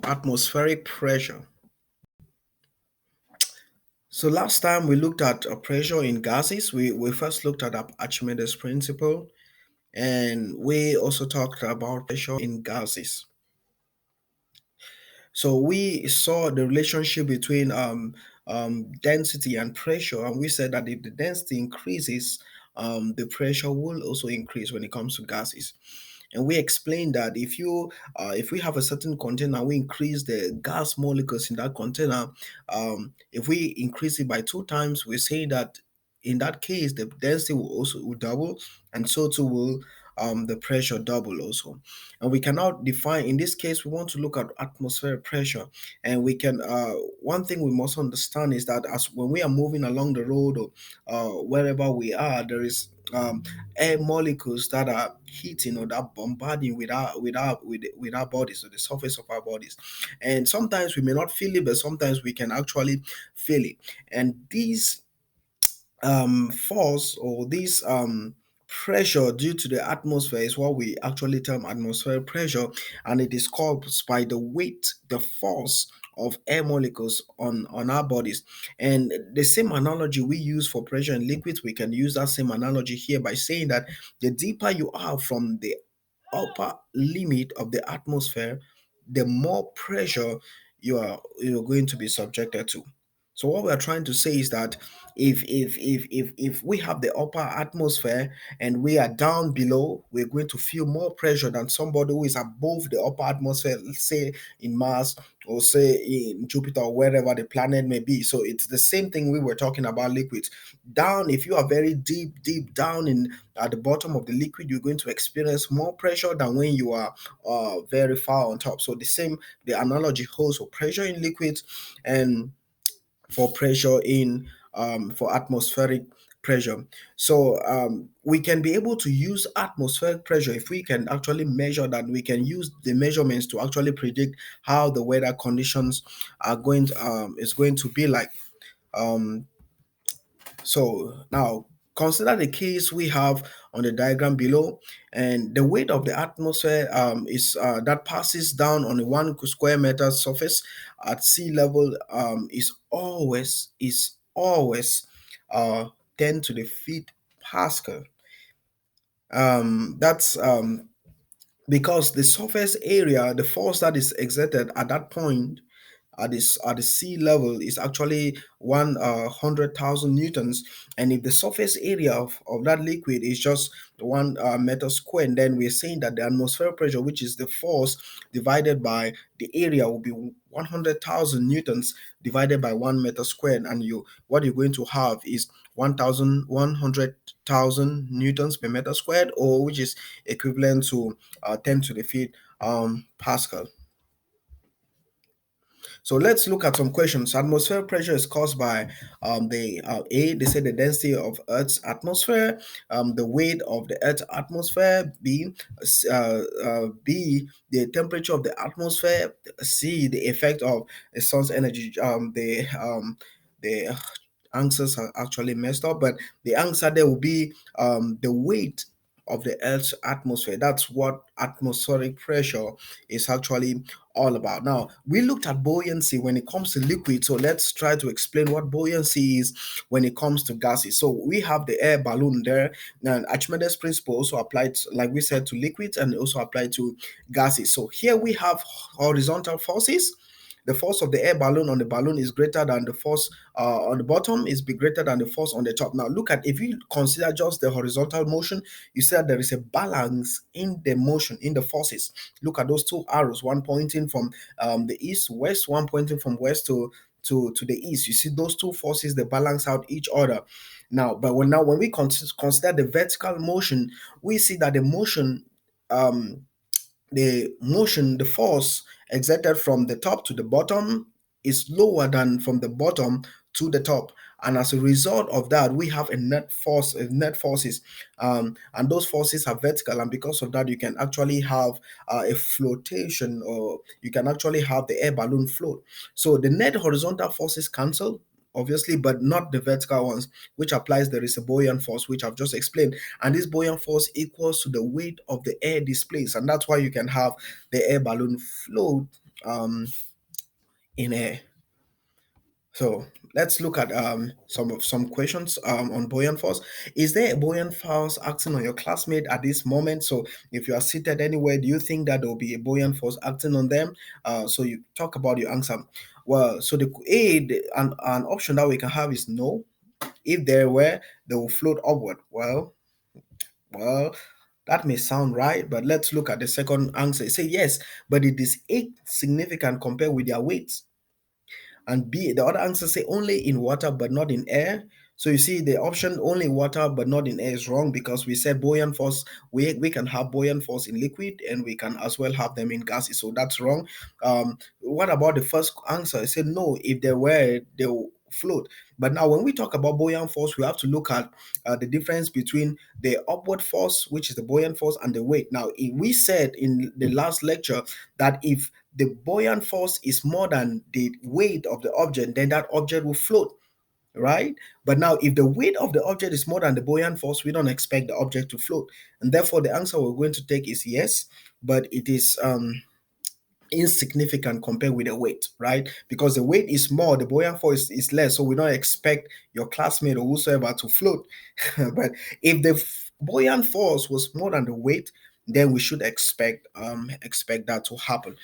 Atmospheric pressure. So last time we looked at pressure in gases. We first looked at Archimedes' principle, and we also talked about pressure in gases. So we saw the relationship between density and pressure, and we said that if the density increases, the pressure will also increase when it comes to gases. And we explained that if we have a certain container, we increase the gas molecules in that container. If we increase it by two times, we're saying that in that case the density will double, and so too will the pressure double also. And we cannot define, in this case we want to look at atmospheric pressure. And we can one thing we must understand is that as when we are moving along the road, or wherever we are, there is air molecules that are hitting or that bombarding with our bodies, or the surface of our bodies. And sometimes we may not feel it, but sometimes we can actually feel it. And these force, or this pressure due to the atmosphere, is what we actually term atmospheric pressure, and it is caused by the weight, the force of air molecules on our bodies. And the same analogy we use for pressure in liquids, we can use that same analogy here by saying that the deeper you are from the upper limit of the atmosphere, the more pressure you're going to be subjected to. So what we're trying to say is that if we have the upper atmosphere and we are down below, we're going to feel more pressure than somebody who is above the upper atmosphere, let's say in Mars, or say in Jupiter, or wherever the planet may be. So it's the same thing we were talking about liquids. Down, if you are very deep down in at the bottom of the liquid, you're going to experience more pressure than when you are very far on top. So the analogy holds for pressure in liquids, and for pressure in for atmospheric pressure. So we can be able to use atmospheric pressure if we can actually measure that. We can use the measurements to actually predict how the weather conditions are going to, is going to be like. Um, so now consider the case we have on the diagram below, and the weight of the atmosphere is that passes down on a 1 square meter surface at sea level is always 10 to the feet Pascal. That's because the surface area, the force that is exerted at that point at the sea level is actually 100,000 newtons. And if the surface area of that liquid is just 1 meter square, then we're saying that the atmospheric pressure, which is the force divided by the area, will be 100,000 newtons divided by 1 meter square. And what you're going to have is 100,000 newtons per meter squared, or which is equivalent to 10 to the feet Pascal. So let's look at some questions. Atmospheric pressure is caused by they say the density of Earth's atmosphere, the weight of the Earth's atmosphere, B, the temperature of the atmosphere, C, the effect of the sun's energy. The answers are actually messed up, but the answer there will be the weight of the Earth's atmosphere. That's what atmospheric pressure is actually all about. Now, we looked at buoyancy when it comes to liquid, so let's try to explain what buoyancy is when it comes to gases. So we have the air balloon there, and Archimedes' principle also applied, like we said, to liquids, and also applied to gases. So here we have horizontal forces. The force of the air balloon on the balloon is greater than the force on the bottom, is be greater than the force on the top. Now look at, if you consider just the horizontal motion, you see that there is a balance in the motion, in the forces. Look at those two arrows, one pointing from the east west, one pointing from west to the east. You see those two forces, they balance out each other. Now, but when we consider the vertical motion, we see that um, the force exerted from the top to the bottom is lower than from the bottom to the top. And as a result of that, we have a net forces, and those forces are vertical. And because of that, you can actually have a flotation, or you can actually have the air balloon float. So the net horizontal forces cancel, obviously, but not the vertical ones, which applies there is a buoyant force, which I've just explained. And this buoyant force equals to the weight of the air displaced. And that's why you can have the air balloon float um, in air. So let's look at some questions on buoyant force. Is there a buoyant force acting on your classmate at this moment? So if you are seated anywhere, do you think that there will be a buoyant force acting on them? So you talk about your answer. Well, so the an option that we can have is no. If there were, they will float upward. Well, that may sound right, but let's look at the second answer. Say yes, but it is insignificant compared with their weight. And B, the other answer say only in water but not in air. So you see the option only water but not in air is wrong because we said buoyant force, we can have buoyant force in liquid and we can as well have them in gases. So that's wrong. What about the first answer? I said no, if they were, they will float. But now when we talk about buoyant force, we have to look at the difference between the upward force, which is the buoyant force, and the weight. Now, if we said in the last lecture that if the buoyant force is more than the weight of the object, then that object will float, right? But now, if the weight of the object is more than the buoyant force, we don't expect the object to float. And therefore, the answer we're going to take is yes, but it is insignificant compared with the weight, right? Because the weight is more, the buoyant force is less, so we don't expect your classmate or whosoever to float. But if the buoyant force was more than the weight, then we should expect that to happen.